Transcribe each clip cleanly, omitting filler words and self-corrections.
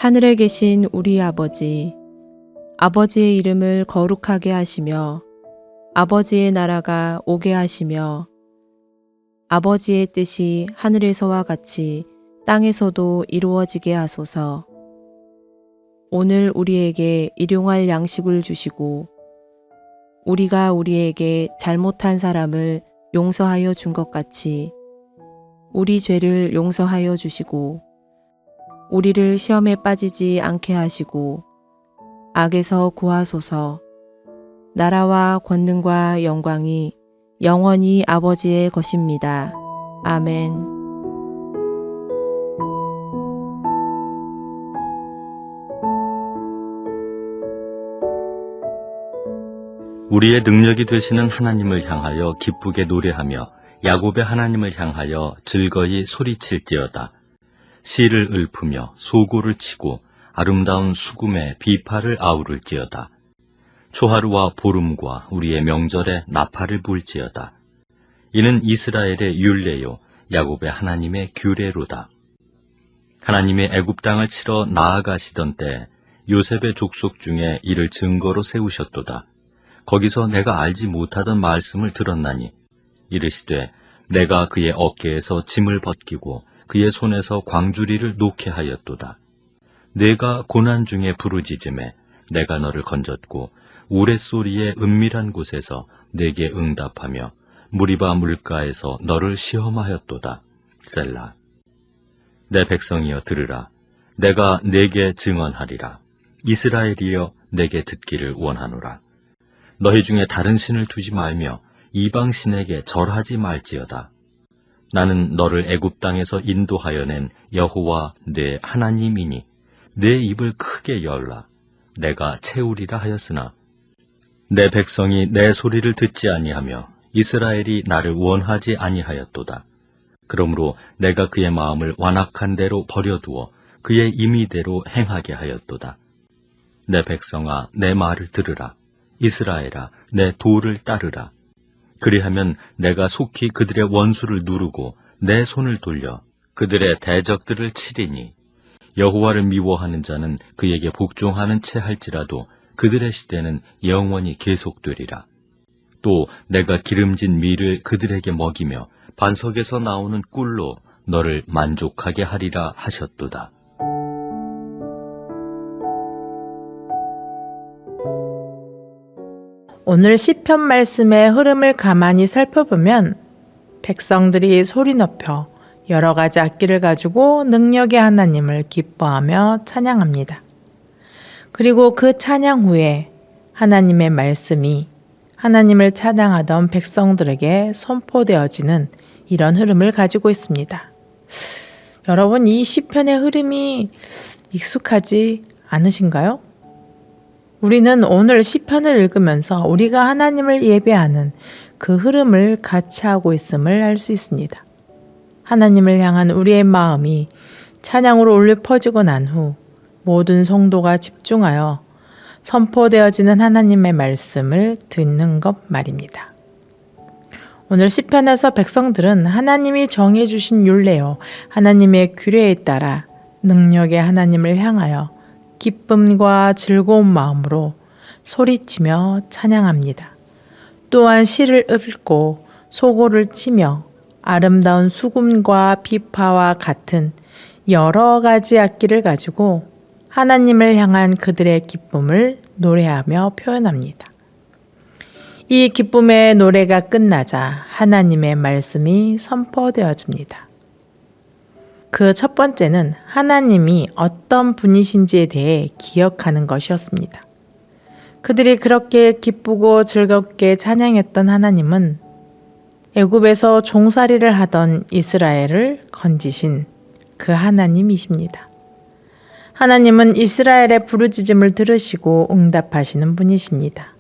하늘에 계신 우리 아버지, 아버지의 이름을 거룩하게 하시며 아버지의 나라가 오게 하시며 아버지의 뜻이 하늘에서와 같이 땅에서도 이루어지게 하소서. 오늘 우리에게 일용할 양식을 주시고 우리가 우리에게 잘못한 사람을 용서하여 준 것 같이 우리 죄를 용서하여 주시고 우리를 시험에 빠지지 않게 하시고 악에서 구하소서. 나라와 권능과 영광이 영원히 아버지의 것입니다. 아멘. 우리의 능력이 되시는 하나님을 향하여 기쁘게 노래하며 야곱의 하나님을 향하여 즐거이 소리칠지어다. 씨를 읊으며 소고를 치고 아름다운 수금에 비파를 아우를지어다. 초하루와 보름과 우리의 명절에 나팔을 불지어다. 이는 이스라엘의 율례요 야곱의 하나님의 규례로다. 하나님의 애굽 땅을 치러 나아가시던 때 요셉의 족속 중에 이를 증거로 세우셨도다. 거기서 내가 알지 못하던 말씀을 들었나니 이르시되 내가 그의 어깨에서 짐을 벗기고 그의 손에서 광주리를 놓게 하였도다. 내가 고난 중에 부르짖음에 내가 너를 건졌고 우레소리의 은밀한 곳에서 내게 응답하며 무리바 물가에서 너를 시험하였도다. 셀라. 내 백성이여 들으라. 내가 내게 증언하리라. 이스라엘이여 내게 듣기를 원하노라. 너희 중에 다른 신을 두지 말며 이방 신에게 절하지 말지어다. 나는 너를 애굽 땅에서 인도하여 낸 여호와 내 하나님이니 내 입을 크게 열라. 내가 채우리라 하였으나 내 백성이 내 소리를 듣지 아니하며 이스라엘이 나를 원하지 아니하였도다. 그러므로 내가 그의 마음을 완악한 대로 버려두어 그의 임의대로 행하게 하였도다. 내 백성아, 내 말을 들으라. 이스라엘아, 내 도를 따르라. 그리하면 내가 속히 그들의 원수를 누르고 내 손을 돌려 그들의 대적들을 치리니 여호와를 미워하는 자는 그에게 복종하는 채 할지라도 그들의 시대는 영원히 계속되리라. 또 내가 기름진 밀을 그들에게 먹이며 반석에서 나오는 꿀로 너를 만족하게 하리라 하셨도다. 오늘 시편 말씀의 흐름을 가만히 살펴보면 백성들이 소리 높여 여러 가지 악기를 가지고 능력의 하나님을 기뻐하며 찬양합니다. 그리고 그 찬양 후에 하나님의 말씀이 하나님을 찬양하던 백성들에게 선포되어지는 이런 흐름을 가지고 있습니다. 여러분, 이 시편의 흐름이 익숙하지 않으신가요? 우리는 오늘 시편을 읽으면서 우리가 하나님을 예배하는 그 흐름을 같이 하고 있음을 알 수 있습니다. 하나님을 향한 우리의 마음이 찬양으로 울려 퍼지고 난 후 모든 성도가 집중하여 선포되어지는 하나님의 말씀을 듣는 것 말입니다. 오늘 시편에서 백성들은 하나님이 정해주신 율례요 하나님의 규례에 따라 능력의 하나님을 향하여 기쁨과 즐거운 마음으로 소리치며 찬양합니다. 또한 시를 읽고 소고를 치며 아름다운 수금과 비파와 같은 여러 가지 악기를 가지고 하나님을 향한 그들의 기쁨을 노래하며 표현합니다. 이 기쁨의 노래가 끝나자 하나님의 말씀이 선포되어집니다. 그 첫 번째는 하나님이 어떤 분이신지에 대해 기억하는 것이었습니다. 그들이 그렇게 기쁘고 즐겁게 찬양했던 하나님은 애굽에서 종살이를 하던 이스라엘을 건지신 그 하나님이십니다. 하나님은 이스라엘의 부르짖음을 들으시고 응답하시는 분이십니다.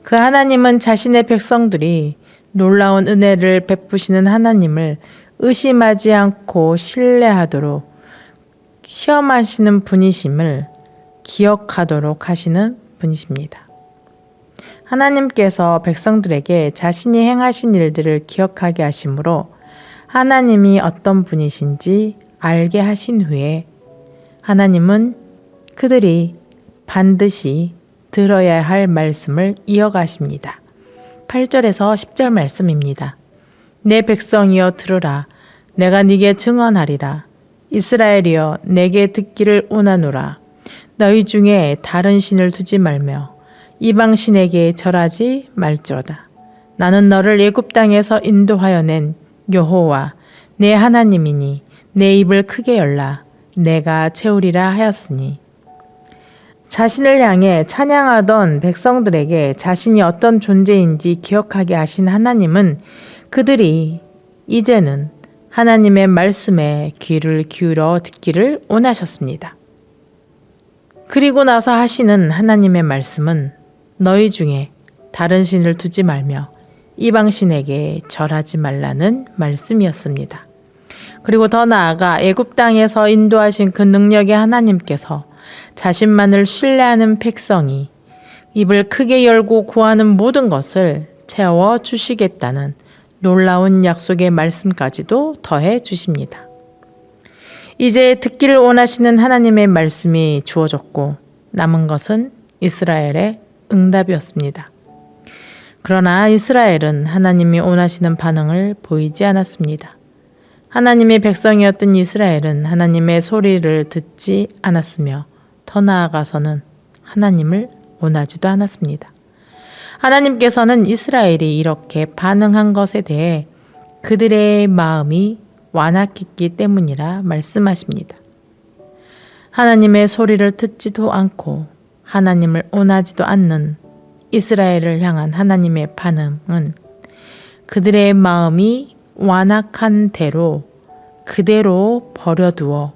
그 하나님은 자신의 백성들이 놀라운 은혜를 베푸시는 하나님을 의심하지 않고 신뢰하도록 시험하시는 분이심을 기억하도록 하시는 분이십니다. 하나님께서 백성들에게 자신이 행하신 일들을 기억하게 하심으로 하나님이 어떤 분이신지 알게 하신 후에 하나님은 그들이 반드시 들어야 할 말씀을 이어가십니다. 8절에서 10절 말씀입니다. 내 백성이여 들으라. 내가 네게 증언하리라. 이스라엘이여 내게 듣기를 원하노라. 너희 중에 다른 신을 두지 말며 이방 신에게 절하지 말지어다. 나는 너를 애굽 땅에서 인도하여 낸 여호와 내 하나님이니 내 입을 크게 열라. 내가 채우리라 하였으니. 자신을 향해 찬양하던 백성들에게 자신이 어떤 존재인지 기억하게 하신 하나님은 그들이 이제는 하나님의 말씀에 귀를 기울여 듣기를 원하셨습니다. 그리고 나서 하시는 하나님의 말씀은 너희 중에 다른 신을 두지 말며 이방 신에게 절하지 말라는 말씀이었습니다. 그리고 더 나아가 애굽 땅에서 인도하신 그 능력의 하나님께서 자신만을 신뢰하는 백성이 입을 크게 열고 구하는 모든 것을 채워 주시겠다는 놀라운 약속의 말씀까지도 더해 주십니다. 이제 듣기를 원하시는 하나님의 말씀이 주어졌고 남은 것은 이스라엘의 응답이었습니다. 그러나 이스라엘은 하나님이 원하시는 반응을 보이지 않았습니다. 하나님의 백성이었던 이스라엘은 하나님의 소리를 듣지 않았으며 더 나아가서는 하나님을 원하지도 않았습니다. 하나님께서는 이스라엘이 이렇게 반응한 것에 대해 그들의 마음이 완악했기 때문이라 말씀하십니다. 하나님의 소리를 듣지도 않고 하나님을 원하지도 않는 이스라엘을 향한 하나님의 반응은 그들의 마음이 완악한 대로 그대로 버려두어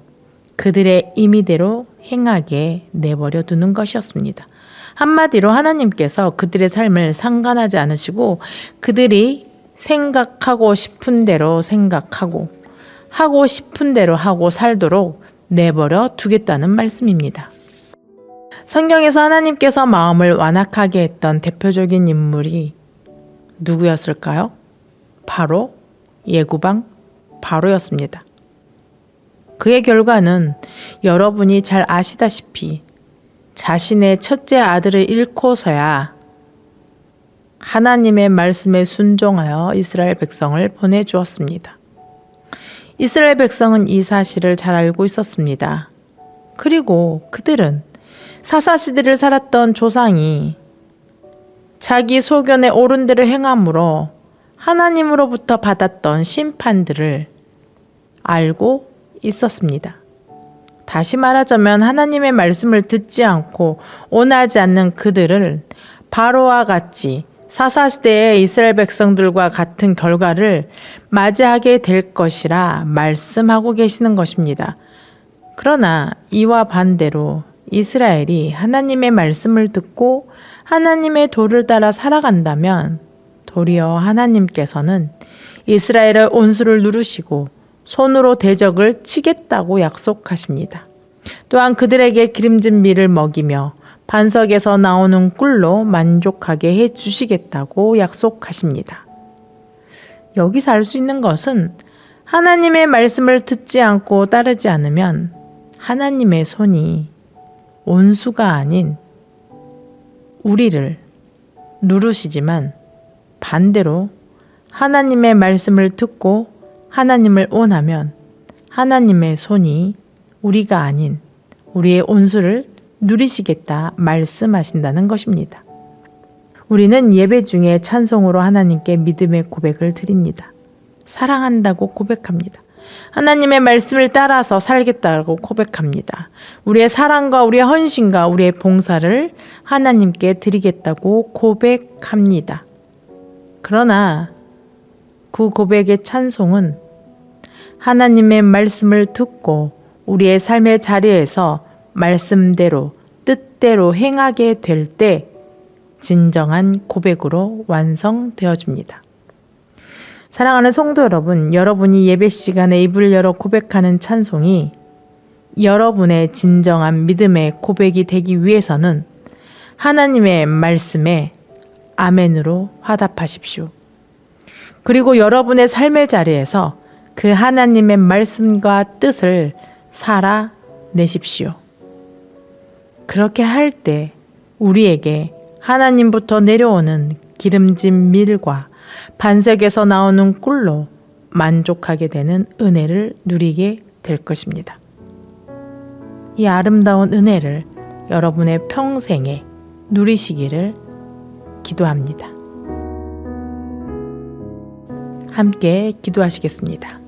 그들의 임의대로 행하게 내버려 두는 것이었습니다. 한마디로 하나님께서 그들의 삶을 상관하지 않으시고 그들이 생각하고 싶은 대로 생각하고 하고 싶은 대로 하고 살도록 내버려 두겠다는 말씀입니다. 성경에서 하나님께서 마음을 완악하게 했던 대표적인 인물이 누구였을까요? 바로 예구방 바로였습니다. 그의 결과는 여러분이 잘 아시다시피 자신의 첫째 아들을 잃고서야 하나님의 말씀에 순종하여 이스라엘 백성을 보내주었습니다. 이스라엘 백성은 이 사실을 잘 알고 있었습니다. 그리고 그들은 사사시대를 살았던 조상이 자기 소견에 옳은 대로 행함으로 하나님으로부터 받았던 심판들을 알고 있었습니다. 다시 말하자면 하나님의 말씀을 듣지 않고 온하지 않는 그들을 바로와 같이 사사시대의 이스라엘 백성들과 같은 결과를 맞이하게 될 것이라 말씀하고 계시는 것입니다. 그러나 이와 반대로 이스라엘이 하나님의 말씀을 듣고 하나님의 도를 따라 살아간다면 도리어 하나님께서는 이스라엘의 온수를 누르시고 손으로 대적을 치겠다고 약속하십니다. 또한 그들에게 기름진 밀을 먹이며 반석에서 나오는 꿀로 만족하게 해주시겠다고 약속하십니다. 여기서 알 수 있는 것은 하나님의 말씀을 듣지 않고 따르지 않으면 하나님의 손이 온수가 아닌 우리를 누르시지만 반대로 하나님의 말씀을 듣고 하나님을 원하면 하나님의 손이 우리가 아닌 우리의 온수를 누리시겠다 말씀하신다는 것입니다. 우리는 예배 중에 찬송으로 하나님께 믿음의 고백을 드립니다. 사랑한다고 고백합니다. 하나님의 말씀을 따라서 살겠다고 고백합니다. 우리의 사랑과 우리의 헌신과 우리의 봉사를 하나님께 드리겠다고 고백합니다. 그러나 그 고백의 찬송은 하나님의 말씀을 듣고 우리의 삶의 자리에서 말씀대로 뜻대로 행하게 될 때 진정한 고백으로 완성되어집니다. 사랑하는 성도 여러분, 여러분이 예배 시간에 입을 열어 고백하는 찬송이 여러분의 진정한 믿음의 고백이 되기 위해서는 하나님의 말씀에 아멘으로 화답하십시오. 그리고 여러분의 삶의 자리에서 그 하나님의 말씀과 뜻을 살아내십시오. 그렇게 할 때 우리에게 하나님부터 내려오는 기름진 밀과 반석에서 나오는 꿀로 만족하게 되는 은혜를 누리게 될 것입니다. 이 아름다운 은혜를 여러분의 평생에 누리시기를 기도합니다. 함께 기도하시겠습니다.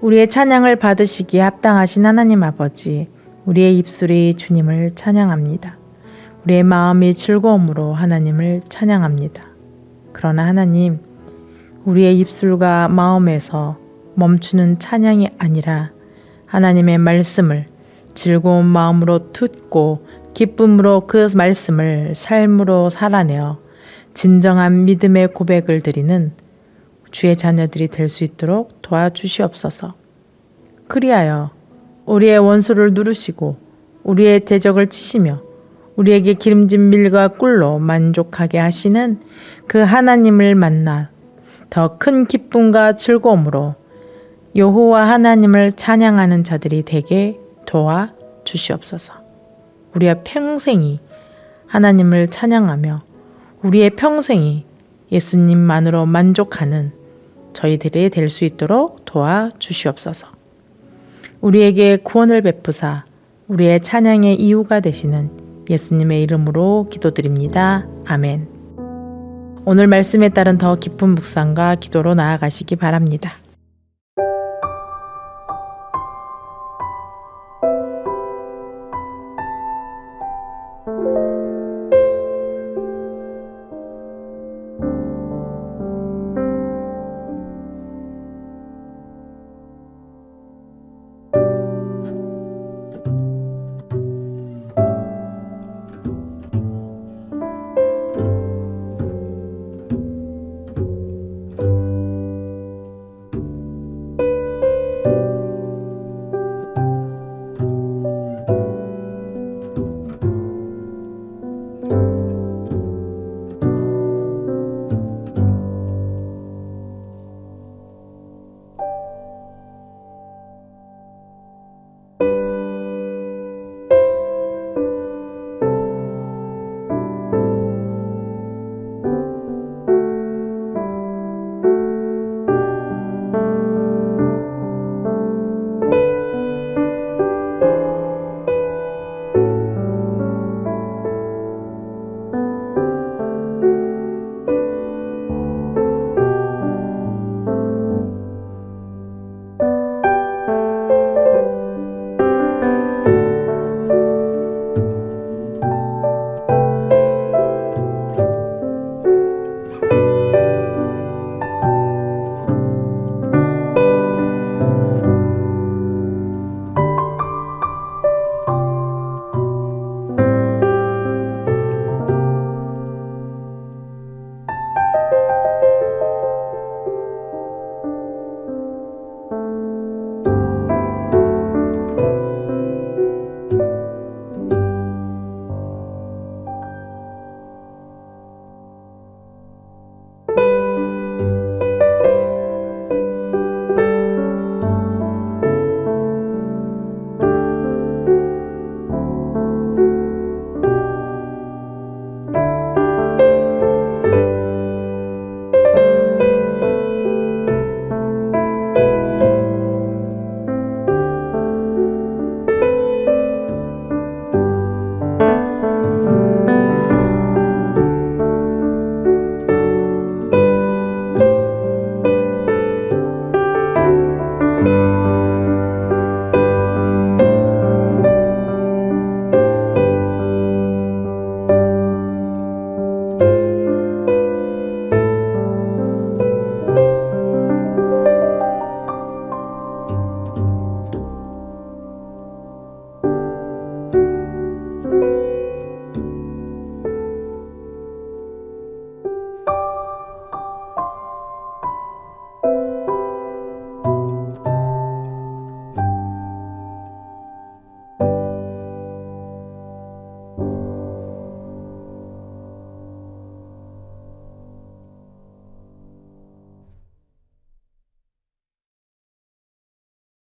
우리의 찬양을 받으시기에 합당하신 하나님 아버지, 우리의 입술이 주님을 찬양합니다. 우리의 마음이 즐거움으로 하나님을 찬양합니다. 그러나 하나님, 우리의 입술과 마음에서 멈추는 찬양이 아니라 하나님의 말씀을 즐거운 마음으로 듣고 기쁨으로 그 말씀을 삶으로 살아내어 진정한 믿음의 고백을 드리는 주의 자녀들이 될 수 있도록 도와주시옵소서. 그리하여 우리의 원수를 누르시고 우리의 대적을 치시며 우리에게 기름진 밀과 꿀로 만족하게 하시는 그 하나님을 만나 더 큰 기쁨과 즐거움으로 여호와 하나님을 찬양하는 자들이 되게 도와주시옵소서. 우리의 평생이 하나님을 찬양하며 우리의 평생이 예수님만으로 만족하는 저희들이 될 수 있도록 도와주시옵소서. 우리에게 구원을 베푸사 우리의 찬양의 이유가 되시는 예수님의 이름으로 기도드립니다. 아멘. 오늘 말씀에 따른 더 깊은 묵상과 기도로 나아가시기 바랍니다.